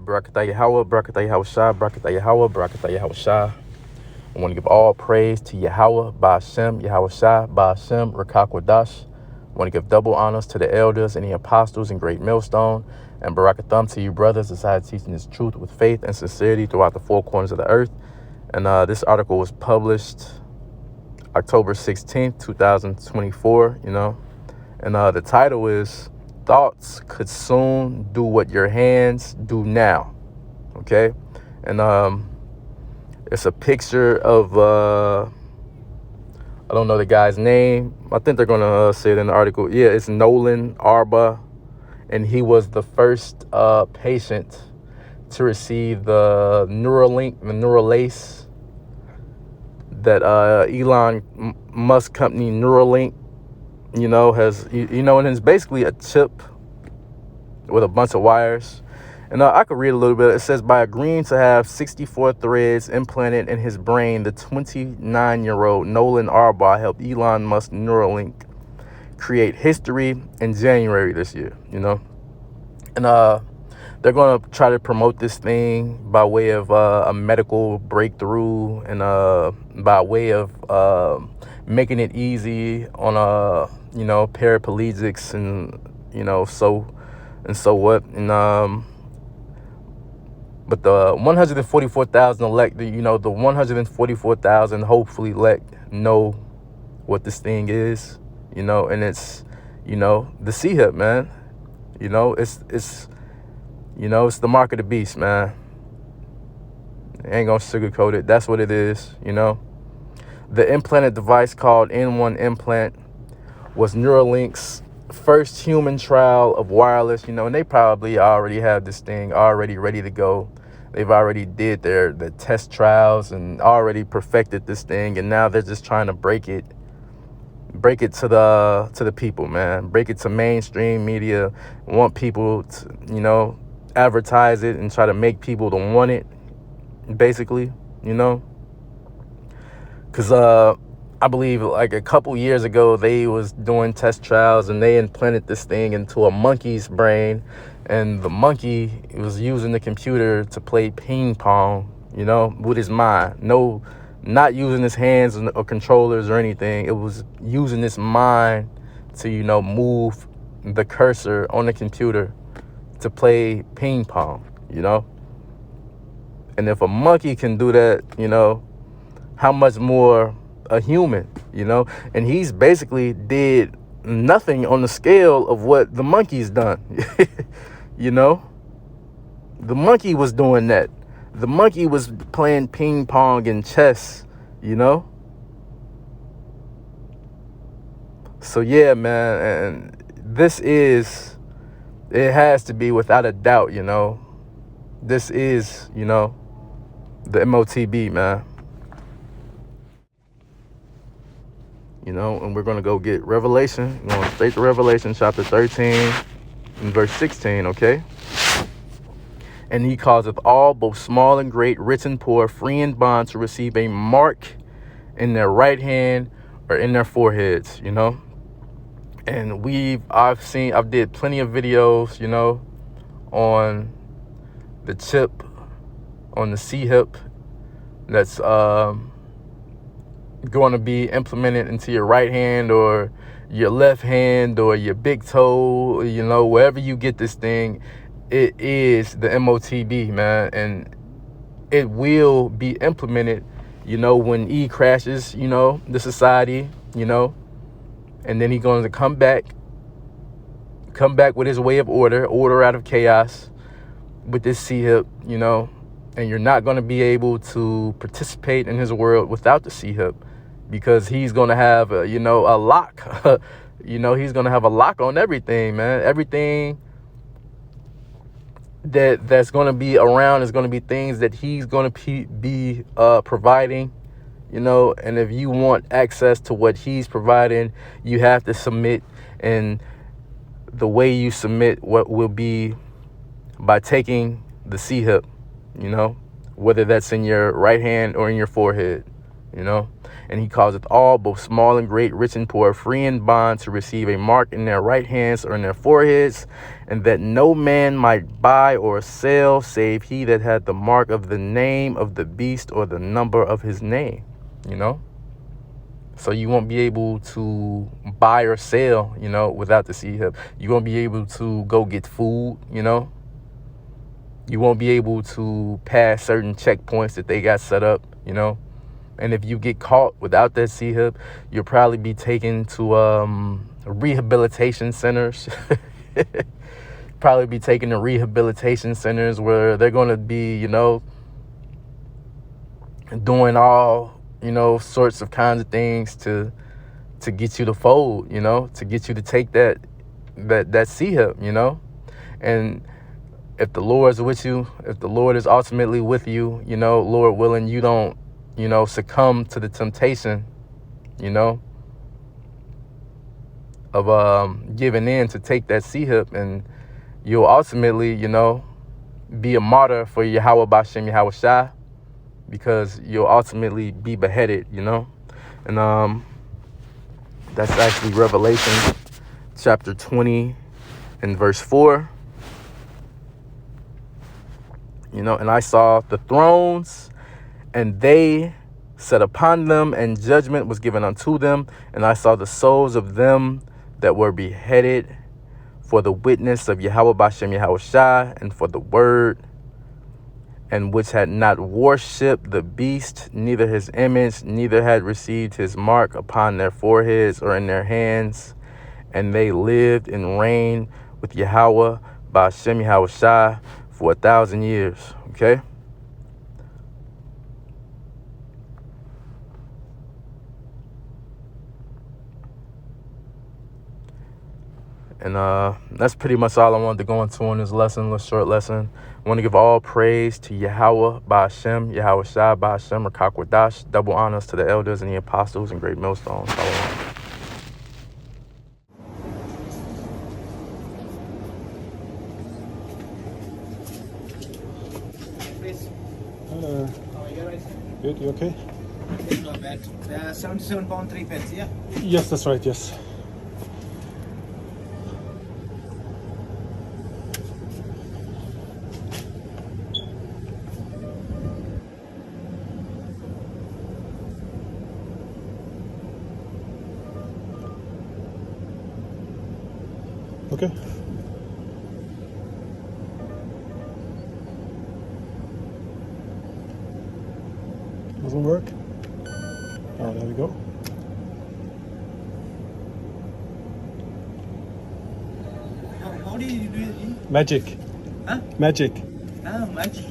Barakatah Yahweh, Barakatah Yahweh Shah, Barakatah Yahweh, Barakatah Yahweh Shah. I want to give all praise to Yahweh, Ba'ashem, Yahweh Shah, Ba'ashem, Rakak Wadash. I want to give double honors to the elders and the apostles in Great Millstone, and Barakatham to you brothers decided teaching this truth with faith and sincerity throughout the four corners of the earth. And this article was published October 16th, 2024, and the title is Thoughts Could Soon Do What Your Hands Do Now. Okay. And it's a picture of I don't know the guy's name. I think they're gonna say it in the article. Yeah, it's Nolan Arba, and he was the first patient to receive the Neuralink, the Neuralace that Elon Musk company Neuralink, has, and it's basically a chip with a bunch of wires. And I could read a little bit. It says, by agreeing to have 64 threads implanted in his brain, the 29-year-old Nolan Arbaugh helped Elon Musk Neuralink create history in January this year, And they're going to try to promote this thing by way of a medical breakthrough and by way of making it easy on, paraplegics and, so what. And but the 144,000 elect, the 144,000 hopefully know what this thing is, and it's, the C-hip, man. It's the mark of the beast, man. Ain't gonna sugarcoat it. That's what it is, The implanted device called N1 implant was Neuralink's first human trial of wireless, and they probably already have this thing already ready to go. They've already did the test trials and already perfected this thing, and now they're just trying to break it to the people, man. Break it to mainstream media. Want people to, advertise it and try to make people to want it, basically, because I believe like a couple years ago, they was doing test trials and they implanted this thing into a monkey's brain, and the monkey was using the computer to play ping pong, with his mind. No, not using his hands or controllers or anything. It was using his mind to, move the cursor on the computer to play ping pong, And if a monkey can do that, how much more a human, and he's basically did nothing on the scale of what the monkey's done. The monkey was doing that. The monkey was playing ping pong and chess, So yeah, man, and it has to be without a doubt, this is, the MOTB, man. And we're going to go get Revelation. We're going straight to Revelation chapter 13 and verse 16, okay? And he causeth all, both small and great, rich and poor, free and bond, to receive a mark in their right hand or in their foreheads, And I've did plenty of videos, on the chip, on the C-hip that's going to be implemented into your right hand or your left hand or your big toe, wherever you get this thing, it is the MOTB, man. And it will be implemented, when E crashes, the society, and then he's going to come back with his way of order out of chaos with this C-hip, and you're not going to be able to participate in his world without the C-hip, because he's going to have, a lock. He's going to have a lock on everything, man. Everything that's going to be around is going to be things that he's going to be providing, and if you want access to what he's providing, you have to submit, and the way you submit what will be by taking the C-hip, whether that's in your right hand or in your forehead, And he causeth all, both small and great, rich and poor, free and bond, to receive a mark in their right hands or in their foreheads, and that no man might buy or sell save he that had the mark of the name of the beast or the number of his name. So you won't be able to buy or sell, without the C-Hub. You won't be able to go get food, You won't be able to pass certain checkpoints that they got set up, And if you get caught without that C-Hub, you'll probably be taken to rehabilitation centers. Probably be taken to rehabilitation centers where they're going to be, doing all, sorts of kinds of things to get you to fold, to get you to take that C-Hub, And if the Lord is with you, if the Lord is ultimately with you, Lord willing, you don't, succumb to the temptation, of giving in to take that C-Hub, and you'll ultimately, be a martyr for Yahweh Bashem Yahweh Shai, because you'll ultimately be beheaded, And that's actually Revelation chapter 20 and verse 4. And I saw the thrones, and they sat upon them, and judgment was given unto them. And I saw the souls of them that were beheaded for the witness of Yahweh Bashem Yahweh Shai, and for the word, and which had not worshipped the beast, neither his image, neither had received his mark upon their foreheads or in their hands. And they lived and reigned with Yahweh Bashem Yahweh Shai for 1,000 years. Okay? And that's pretty much all I wanted to go into on this lesson, a little short lesson. I want to give all praise to Yahweh Ba'Shem, Yahweh Shai Ba'Shem, Rakak Wadash. Double honors to the elders and the apostles and great millstones. Hello. How are you guys? Good, you okay? It's not bad. 77 pound 3 pence, yeah? Yes, that's right, yes. Okay. Doesn't work? Oh, there we go. How do you do it? Magic. Huh? Magic. Ah, magic.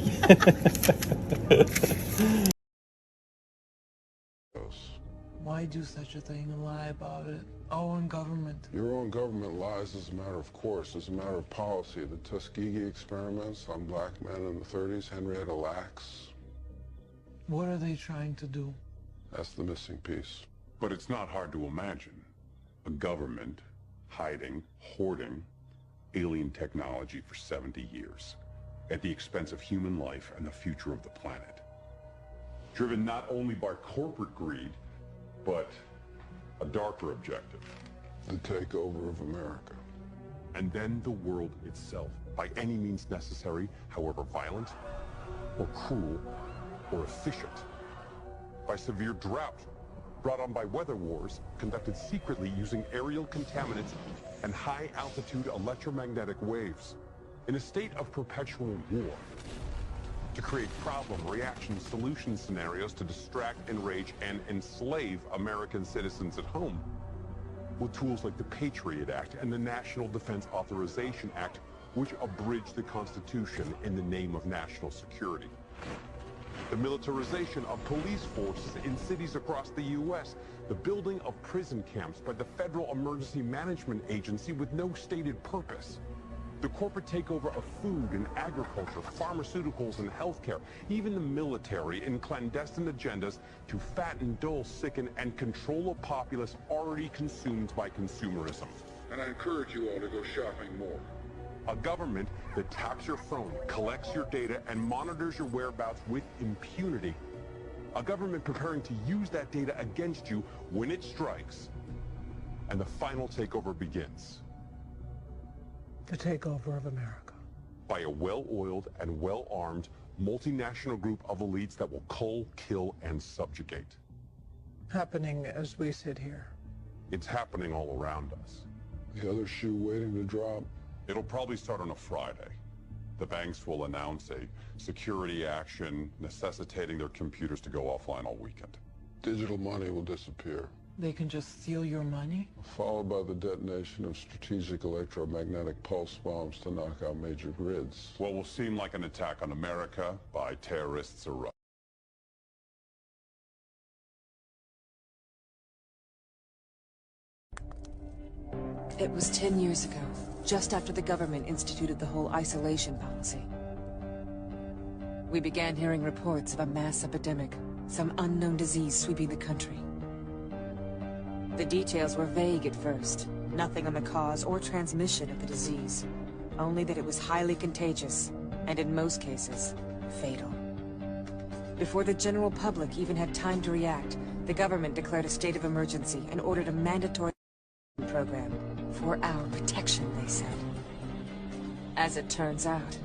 Why do such a thing and lie about it? Our own government. Your own government lies as a matter of course, as a matter of policy. The Tuskegee experiments on black men in the 30s, Henrietta Lacks. What are they trying to do? That's the missing piece. But it's not hard to imagine a government hiding, hoarding alien technology for 70 years at the expense of human life and the future of the planet. Driven not only by corporate greed, but a darker objective. The takeover of America. And then the world itself, by any means necessary, however violent, or cruel, or efficient. By severe drought, brought on by weather wars, conducted secretly using aerial contaminants and high-altitude electromagnetic waves. In a state of perpetual war. To create problem, reaction, solution scenarios to distract, enrage, and enslave American citizens at home. With tools like the Patriot Act and the National Defense Authorization Act, which abridge the Constitution in the name of national security. The militarization of police forces in cities across the U.S., the building of prison camps by the Federal Emergency Management Agency with no stated purpose. The corporate takeover of food and agriculture, pharmaceuticals and healthcare, even the military in clandestine agendas to fatten, dull, sicken, and control a populace already consumed by consumerism. And I encourage you all to go shopping more. A government that taps your phone, collects your data, and monitors your whereabouts with impunity. A government preparing to use that data against you when it strikes, and the final takeover begins. The takeover of America. By a well-oiled and well-armed multinational group of elites that will cull, kill, and subjugate. Happening as we sit here. It's happening all around us. The other shoe waiting to drop. It'll probably start on a Friday. The banks will announce a security action necessitating their computers to go offline all weekend. Digital money will disappear, They can just steal your money? followed by the detonation of strategic electromagnetic pulse bombs to knock out major grids. What will seem like an attack on America by terrorists or Russia. It was 10 years ago, just after the government instituted the whole isolation policy. We began hearing reports of a mass epidemic, some unknown disease sweeping the country. The details were vague at first, nothing on the cause or transmission of the disease, only that it was highly contagious, and in most cases, fatal. Before the general public even had time to react, the government declared a state of emergency and ordered a mandatory program for our protection, they said. As it turns out,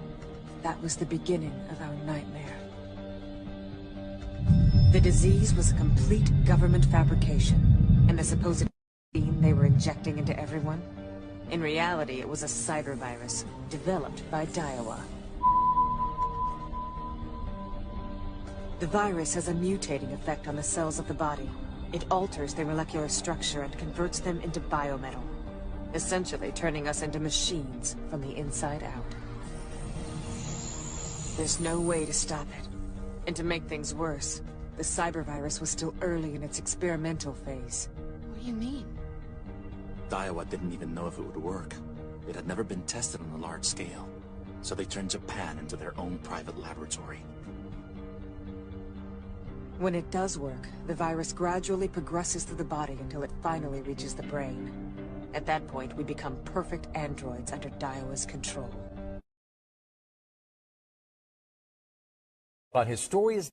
that was the beginning of our nightmare. The disease was a complete government fabrication, and the supposed vaccine they were injecting into everyone, in reality it was a cyber virus developed by Daiwa. The virus has a mutating effect on the cells of the body. It alters their molecular structure and converts them into biometal, essentially turning us into machines from the inside out. There's no way to stop it. And to make things worse, the cyber virus was still early in its experimental phase. What do you mean? Daiwa didn't even know if it would work. It had never been tested on a large scale, so they turned Japan into their own private laboratory. When it does work, the virus gradually progresses through the body until it finally reaches the brain. At that point, we become perfect androids under Daiwa's control. But his story is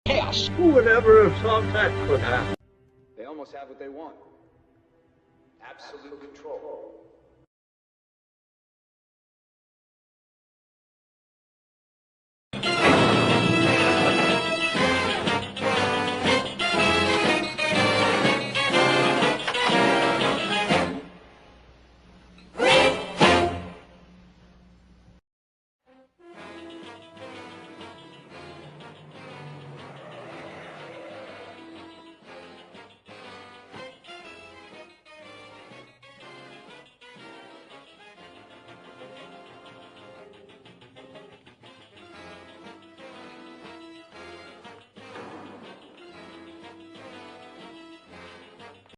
chaos. Who would ever have thought that could happen? They almost have what they want. Absolute control.